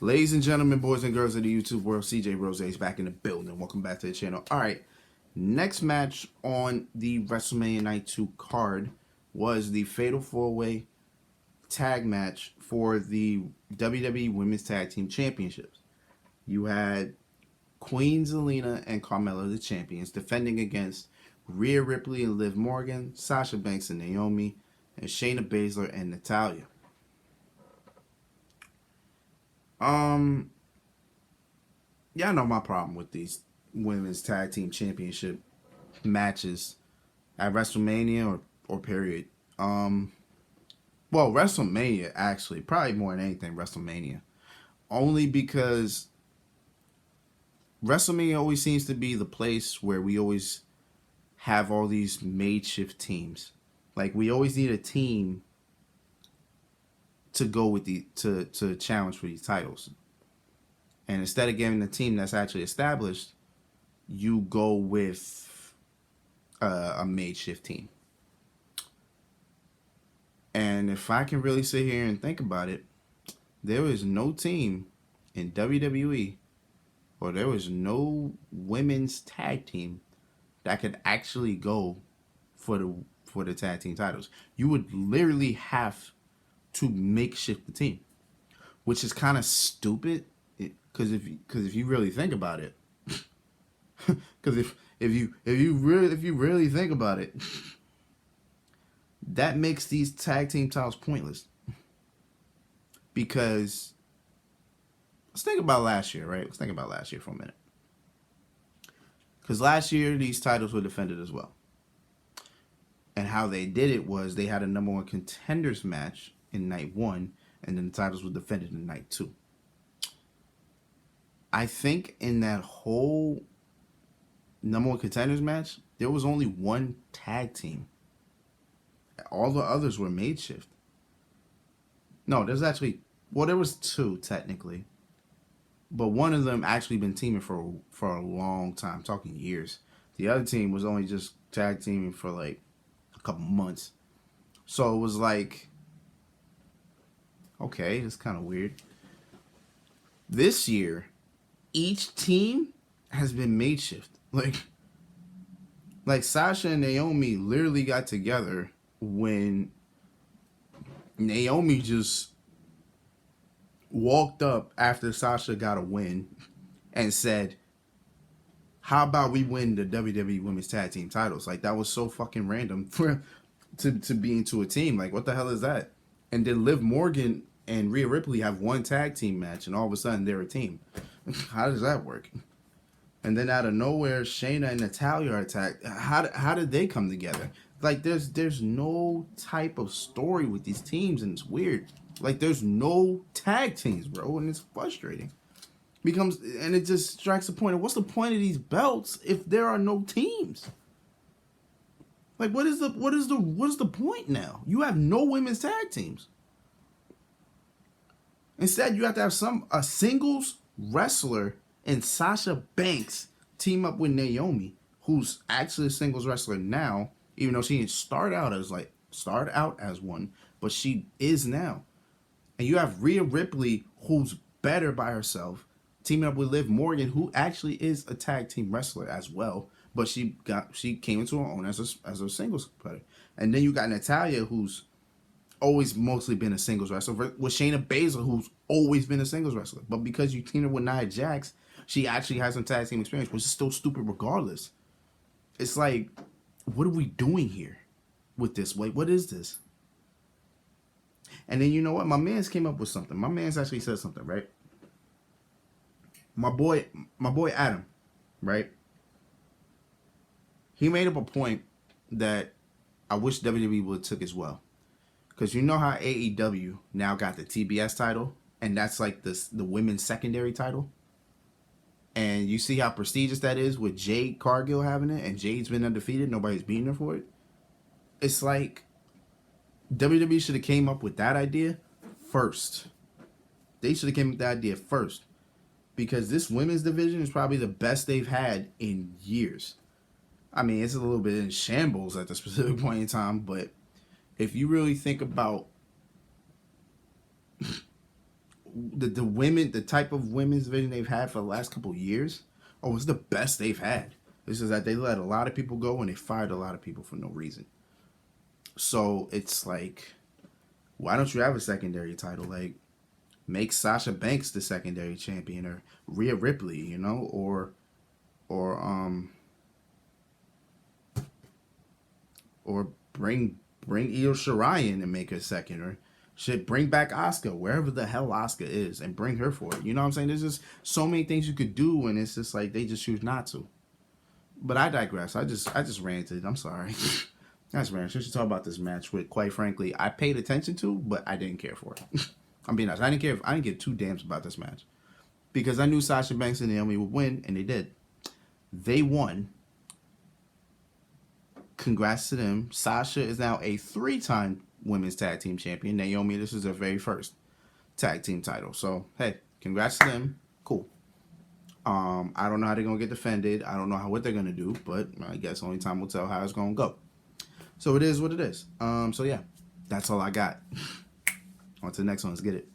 Ladies and gentlemen, boys and girls of the YouTube world, CJ Rose is back in the building. Welcome back to the channel. All right, next match on the WrestleMania Night 2 card was the Fatal 4-Way tag match for the WWE Women's Tag Team Championships. You had Queen Zelina and Carmella, the champions, defending against Rhea Ripley and Liv Morgan, Sasha Banks and Naomi, and Shayna Baszler and Natalya. Y'all know my problem with these women's tag team championship matches at WrestleMania or period. Well, WrestleMania actually, probably more than anything, WrestleMania. Only because WrestleMania always seems to be the place where we always have all these makeshift teams. Like, we always need a team to go with to challenge for these titles. And instead of getting the team that's actually established, you go with a makeshift team. And if I can really sit here and think about it, there is no team in WWE, or there was no women's tag team that could actually go for the tag team titles. You would literally have to makeshift the team, which is kind of stupid. Because if you really think about it, because if you really think about it, that makes these tag team titles pointless. Because let's think about last year, right? Let's think about last year for a minute. Because last year these titles were defended as well, and how they did it was they had a number one contenders match in night 1, and then the titles were defended in night 2. I think in that whole number one contenders match, there was only one tag team. All the others were makeshift. No, there was 2 technically, but one of them actually been teaming for a long time, talking years. The other team was only just tag teaming for like a couple months. So it was like, okay, it's kind of weird. This year, each team has been makeshift. Like Sasha and Naomi literally got together when Naomi just walked up after Sasha got a win and said, how about we win the WWE Women's Tag Team titles? Like, that was so fucking random to be into a team. Like, what the hell is that? And then Liv Morgan and Rhea Ripley have one tag team match, and all of a sudden they're a team. How does that work? And then out of nowhere, Shayna and Natalya are attacked. How did they come together? Like, there's no type of story with these teams, and it's weird. Like, there's no tag teams, bro, and it's frustrating. And it just strikes the point of, what's the point of these belts if there are no teams? Like, what is the point now? You have no women's tag teams. Instead, you have to have a singles wrestler and Sasha Banks team up with Naomi, who's actually a singles wrestler now, even though she didn't start out as one, but she is now. And you have Rhea Ripley, who's better by herself, teaming up with Liv Morgan, who actually is a tag team wrestler as well, but she came into her own as a singles player. And then you got Natalya, who's always mostly been a singles wrestler, with Shayna Baszler, who's always been a singles wrestler. But because you teamed her with Nia Jax, she actually has some tag team experience, which is still stupid regardless. It's like, what are we doing here with this? Wait, what is this? And then, you know what? My man's came up with something. My man's actually said something, right? My boy Adam, right? He made up a point that I wish WWE would have took as well. Because you know how AEW now got the TBS title, and that's like the women's secondary title? And you see how prestigious that is with Jade Cargill having it, and Jade's been undefeated. Nobody's beating her for it. It's like WWE should have came up with that idea first. They should have came up with that idea first. Because this women's division is probably the best they've had in years. I mean, it's a little bit in shambles at the specific point in time, but if you really think about the women, the type of women's division they've had for the last couple of years, oh, it's the best they've had. This is that they let a lot of people go and they fired a lot of people for no reason. So it's like, why don't you have a secondary title? Like, make Sasha Banks the secondary champion, or Rhea Ripley, you know, or or bring Io Shirai in and make her second, or shit, bring back Asuka wherever the hell Asuka is and bring her for it. You know what I'm saying? There's just so many things you could do, and it's just like they just choose not to. But I digress. I just ranted. I'm sorry. That's ranted. We should talk about this match, which, quite frankly, I paid attention to, but I didn't care for it. I'm being honest. I didn't care. I didn't give two damns about this match because I knew Sasha Banks and Naomi would win, and they did. They won. Congrats to them. Sasha is now a 3-time women's tag team champion. Naomi, this is her very first tag team title. So, hey, congrats to them. Cool. I don't know how they're going to get defended. I don't know what they're going to do, but I guess only time will tell how it's going to go. So it is what it is. So, yeah, that's all I got. On to the next one. Let's get it.